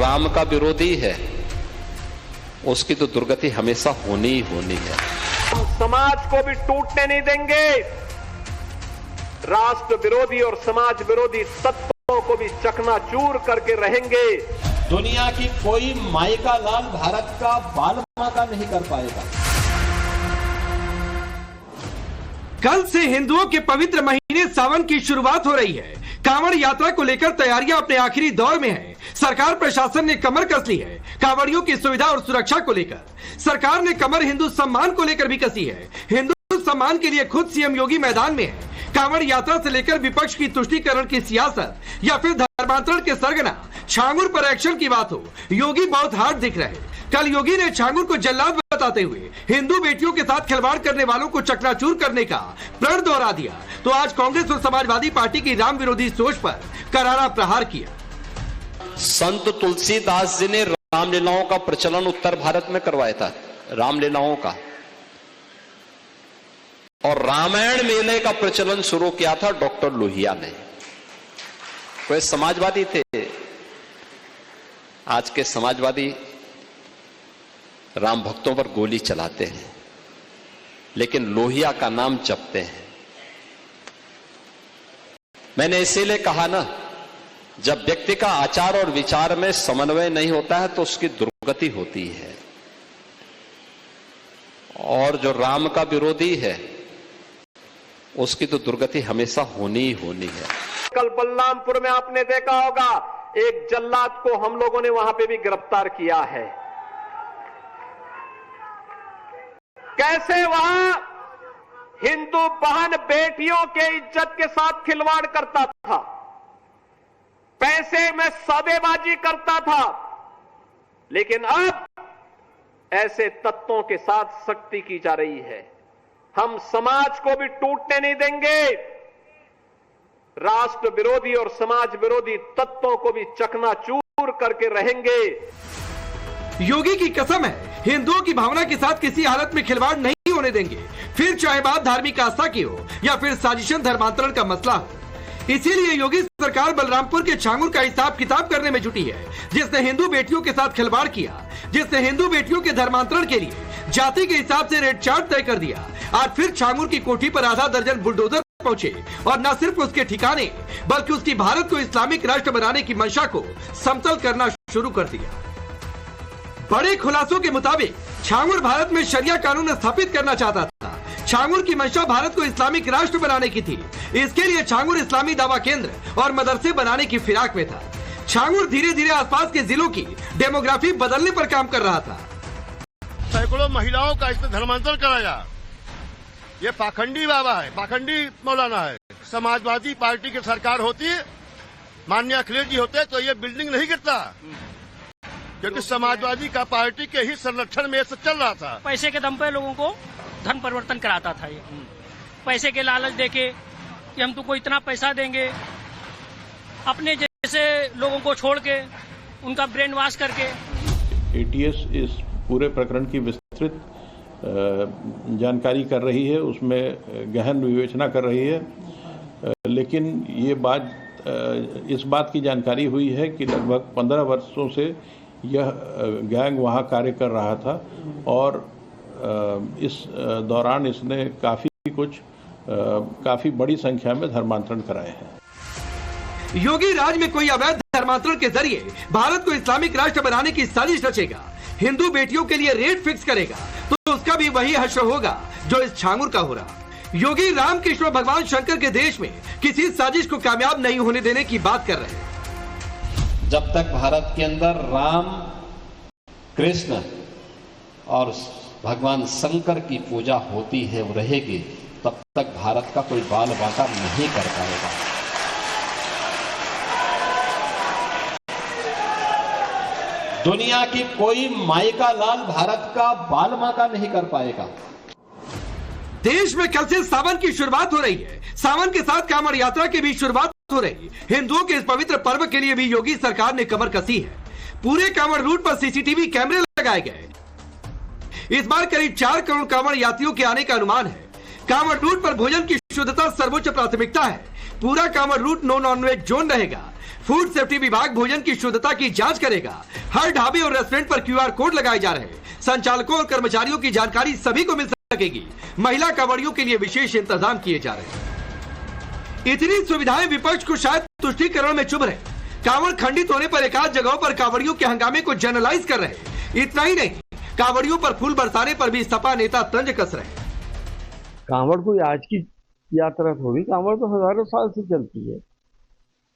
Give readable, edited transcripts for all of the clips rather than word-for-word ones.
राम का विरोधी है उसकी तो दुर्गति हमेशा होनी ही होनी है। हम समाज को भी टूटने नहीं देंगे, राष्ट्र विरोधी और समाज विरोधी तत्वों को भी चकनाचूर करके रहेंगे। दुनिया की कोई माई का लाल भारत का बाल माता नहीं कर पाएगा। कल से हिंदुओं के पवित्र महीने सावन की शुरुआत हो रही है। कांवड़ यात्रा को लेकर तैयारियां अपने आखिरी दौर में हैं। सरकार प्रशासन ने कमर कस ली है। कांवड़ियों की सुविधा और सुरक्षा को लेकर सरकार ने कमर हिंदू सम्मान को लेकर भी कसी है। हिंदू सम्मान के लिए खुद सीएम योगी मैदान में है। कांवड़ यात्रा से लेकर विपक्ष की तुष्टीकरण की सियासत या फिर धर्मांतरण के सरगना छांगुर पर एक्शन की बात हो, योगी बहुत हार्ड दिख रहे। कल योगी ने छांगुर को जल्लाद बताते हुए हिंदू बेटियों के साथ खिलवाड़ करने वालों को चकनाचूर करने का प्रण दोहरा दिया, तो आज कांग्रेस और समाजवादी पार्टी की राम विरोधी सोच पर करारा प्रहार किया। संत तुलसीदास जी ने रामलीलाओं का प्रचलन उत्तर भारत में करवाया था, रामलीलाओं का, और रामायण मेले का प्रचलन शुरू किया था डॉक्टर लोहिया ने। वे समाजवादी थे। आज के समाजवादी राम भक्तों पर गोली चलाते हैं, लेकिन लोहिया का नाम जपते हैं। मैंने इसीलिए कहा ना, जब व्यक्ति का आचार और विचार में समन्वय नहीं होता है तो उसकी दुर्गति होती है। और जो राम का विरोधी है उसकी तो दुर्गति हमेशा होनी ही होनी है। कल बलरामपुर में आपने देखा होगा, एक जल्लाद को हम लोगों ने वहां पे भी गिरफ्तार किया है। कैसे वहां हिंदू बहन बेटियों के इज्जत के साथ खिलवाड़ करता था, पैसे में सौदेबाजी करता था, लेकिन अब ऐसे तत्वों के साथ सख्ती की जा रही है। हम समाज को भी टूटने नहीं देंगे, राष्ट्र विरोधी और समाज विरोधी तत्वों को भी चकनाचूर करके रहेंगे। योगी की कसम है, हिंदुओं की भावना के साथ किसी हालत में खिलवाड़ नहीं होने देंगे, फिर चाहे बात धार्मिक आस्था की हो या फिर साजिशन धर्मांतरण का मसला हो। इसीलिए योगी सरकार बलरामपुर के छांगुर का हिसाब किताब करने में जुटी है, जिसने हिंदू बेटियों के साथ खिलवाड़ किया, जिसने हिंदू बेटियों के धर्मांतरण के लिए जाति के हिसाब से रेट चार्ट तय कर दिया। आज फिर छांगुर की कोठी पर आधा दर्जन बुलडोजर पहुंचे और न सिर्फ उसके ठिकाने बल्कि उसकी भारत को इस्लामिक राष्ट्र बनाने की मंशा को समतल करना शुरू कर दिया। बड़े खुलासों के मुताबिक छांगुर भारत में शरिया कानून स्थापित करना चाहता था। छांगुर की मंशा भारत को इस्लामिक राष्ट्र बनाने की थी। इसके लिए छांगुर इस्लामी दावा केंद्र और मदरसे बनाने की फिराक में था। छांगुर धीरे धीरे आसपास के जिलों की डेमोग्राफी बदलने पर काम कर रहा था। सैकड़ों महिलाओं का इसने धर्मांतरण कराया। ये पाखंडी बाबा है, पाखंडी मौलाना है। समाजवादी पार्टी की सरकार होती, माननीय अखिलेश जी होते तो ये बिल्डिंग नहीं गिरता, क्योंकि समाजवादी का पार्टी के ही संरक्षण में से चल रहा था। पैसे के दम पे लोगों को धन परिवर्तन कराता था। ये पैसे के लालच देके कि हम तुमको इतना पैसा देंगे, अपने जैसे लोगों को छोड़ के उनका ब्रेन वॉश करके। एटीएस इस पूरे प्रकरण की विस्तृत जानकारी कर रही है, उसमें गहन विवेचना कर रही है, लेकिन ये बात इस बात की जानकारी हुई है कि लगभग 15 वर्षों से यह गैंग वहाँ कार्य कर रहा था और इस दौरान इसने काफी बड़ी संख्या में धर्मांतरण कराए हैं। योगी राज में कोई अवैध धर्मांतरण के जरिए भारत को इस्लामिक राष्ट्र बनाने की साजिश रचेगा, हिंदू बेटियों के लिए रेट फिक्स करेगा, तो उसका भी वही हश्र होगा जो इस छांगुर का हो रहा। योगी रामकृष्ण भगवान शंकर के देश में किसी साजिश को कामयाब नहीं होने देने की बात कर रहे हैं। जब तक भारत के अंदर राम, कृष्ण और भगवान शंकर की पूजा होती है, वो रहेगी, तब तक भारत का कोई बाल बांका नहीं कर पाएगा। दुनिया की कोई माई का लाल भारत का बाल बांका नहीं कर पाएगा। देश में कल से सावन की शुरुआत हो रही है। सावन के साथ कांवड़ यात्रा की भी शुरुआत हो रही। हिंदुओं के इस पवित्र पर्व के लिए भी योगी सरकार ने कमर कसी है। पूरे कांवड़ रूट पर सीसीटीवी कैमरे लगाए गए। इस बार करीब 4 करोड़ कांवड़ यात्रियों के आने का अनुमान है। कांवड़ रूट पर भोजन की शुद्धता सर्वोच्च प्राथमिकता है। पूरा Kanwar route no nonveg zone रहेगा। फूड सेफ्टी विभाग भोजन की शुद्धता की जांच करेगा। हर ढाबे और रेस्टोरेंट पर QR कोड लगाए जा रहे हैं। संचालकों और कर्मचारियों की जानकारी सभी को मिल सकेगी। महिला कांवड़ियों के लिए विशेष इंतजाम किए जा रहे हैं। इतनी सुविधाएं विपक्ष को शायद तुष्टीकरण में चुभ रहे। कांवड़ खंडित होने पर एकाध जगहों पर कांवड़ियों के हंगामे को जनरलाइज कर रहे। इतना ही नहीं, कांवड़ियों पर फूल बरसाने पर भी सपा नेता तंज कस रहे। कांवड़ कोई आज की यात्रा थोड़ी, कांवड़ तो हजारों साल से चलती है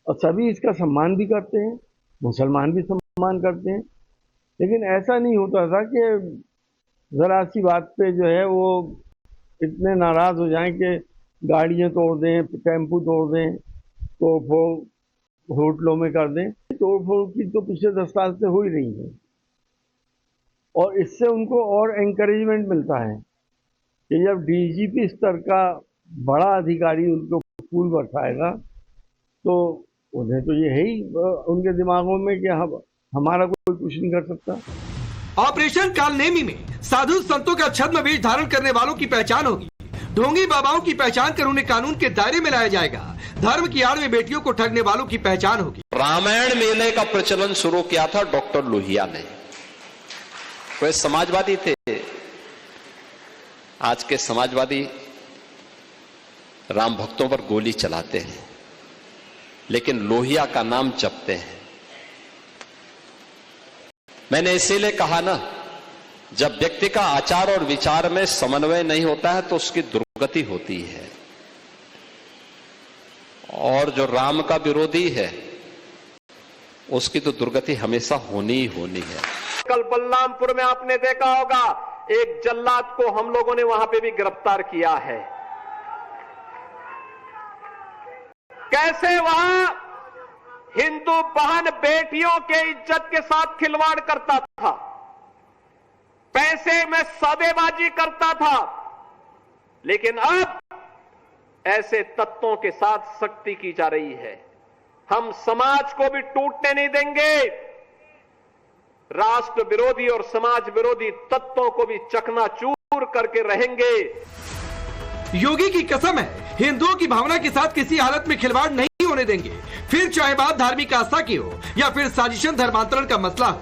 और सभी इसका सम्मान भी करते हैं, मुसलमान भी सम्मान करते हैं। लेकिन ऐसा नहीं होता था कि जरा सी बात पे जो है वो इतने नाराज हो जाएं कि गाड़ियां तोड़ दें, टेम्पू तोड़ दें, तोड़फोड़ होटलों में कर दें। तोड़फोड़ की तो पिछले 10 साल से हो ही रही है और इससे उनको और एनकरेजमेंट मिलता है कि जब DGP स्तर का बड़ा अधिकारी उनको फूल बरसाएगा तो उन्हें तो ये है ही उनके दिमागों में कि हमारा कोई कुछ नहीं कर सकता। ऑपरेशन कालनेमी में साधु संतों का छद्म वेश धारण करने वालों की पहचान होगी। ढोंगी बाबाओं की पहचान कर उन्हें कानून के दायरे में लाया जाएगा। धर्म की आड़ में बेटियों को ठगने वालों की पहचान होगी। रामायण मेले का प्रचलन शुरू किया था डॉक्टर लोहिया ने। वे समाजवादी थे। आज के समाजवादी राम भक्तों पर गोली चलाते हैं, लेकिन लोहिया का नाम जपते हैं। मैंने इसीलिए कहा ना, जब व्यक्ति का आचार और विचार में समन्वय नहीं होता है तो उसकी दुर्गति होती है। और जो राम का विरोधी है उसकी तो दुर्गति हमेशा होनी ही होनी है। कल बलरामपुर में आपने देखा होगा, एक जल्लाद को हम लोगों ने वहां पे भी गिरफ्तार किया है। कैसे वहां हिंदू बहन बेटियों के इज्जत के साथ खिलवाड़ करता था, पैसे में सौदेबाजी करता था। लेकिन अब ऐसे तत्वों के साथ सख्ती की जा रही है। हम समाज को भी टूटने नहीं देंगे। राष्ट्र विरोधी और समाज विरोधी तत्वों को भी चकनाचूर करके रहेंगे। योगी की कसम है, हिंदुओं की भावना के साथ किसी हालत में खिलवाड़ नहीं होने देंगे, फिर चाहे बात धार्मिक आस्था की हो या फिर साजिशन धर्मांतरण का मसला हो।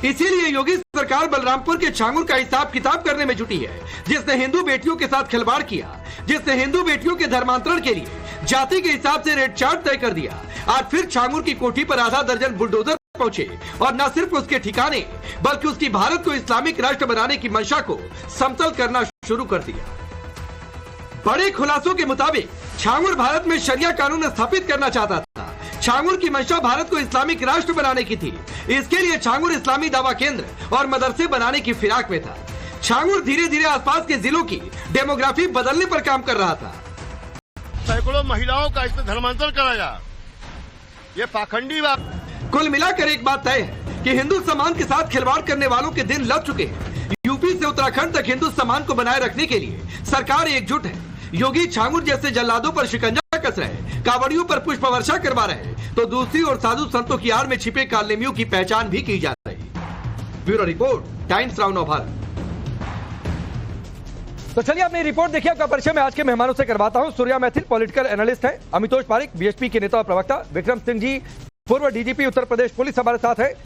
इसीलिए योगी सरकार बलरामपुर के छांगुर का हिसाब किताब करने में जुटी है, जिसने हिंदू बेटियों के साथ खिलवाड़ किया, जिसने हिंदू बेटियों के धर्मांतरण के लिए जाति के हिसाब से रेट चार्ट तय कर दिया। आज फिर छांगुर की कोठी पर आधा दर्जन बुलडोजर पहुंचे और न सिर्फ उसके ठिकाने बल्कि उसकी भारत को इस्लामिक राष्ट्र बनाने की मंशा को समतल करना शुरू कर दिया। बड़े खुलासों के मुताबिक छांगुर भारत में शरिया कानून स्थापित करना चाहता था। छांगुर की मंशा भारत को इस्लामिक राष्ट्र बनाने की थी। इसके लिए छांगुर इस्लामी दावा केंद्र और मदरसे बनाने की फिराक में था। छांगुर धीरे धीरे आसपास के जिलों की डेमोग्राफी बदलने पर काम कर रहा था। सैकड़ों महिलाओं का इसमें धर्मांतरण कराया। ये पाखंडी बात। कुल मिलाकर एक बात तय है कि हिंदू सम्मान के साथ खिलवाड़ करने वालों के दिन लग चुके हैं। यूपी से उत्तराखंड तक हिंदू सम्मान को बनाए रखने के लिए सरकार एकजुट है। योगी छांगुर जैसे जल्लादों पर शिकंजा कस रहे, कांवड़ियों पर पुष्प वर्षा करवा रहे, तो दूसरी ओर साधु संतों की आड़ में छिपे कालनेमियों की पहचान भी की जा रही। Bureau report, times now Navbharat. तो चलिए अपनी रिपोर्ट देखिए। आपका परिचय मैं आज के मेहमानों से करवाता हूं। सूर्या मैथिल पॉलिटिकल एनालिस्ट हैं, अमितोष पारिक BSP के नेता और प्रवक्ता, विक्रम सिंह जी पूर्व DGP उत्तर प्रदेश पुलिस हमारे साथ है,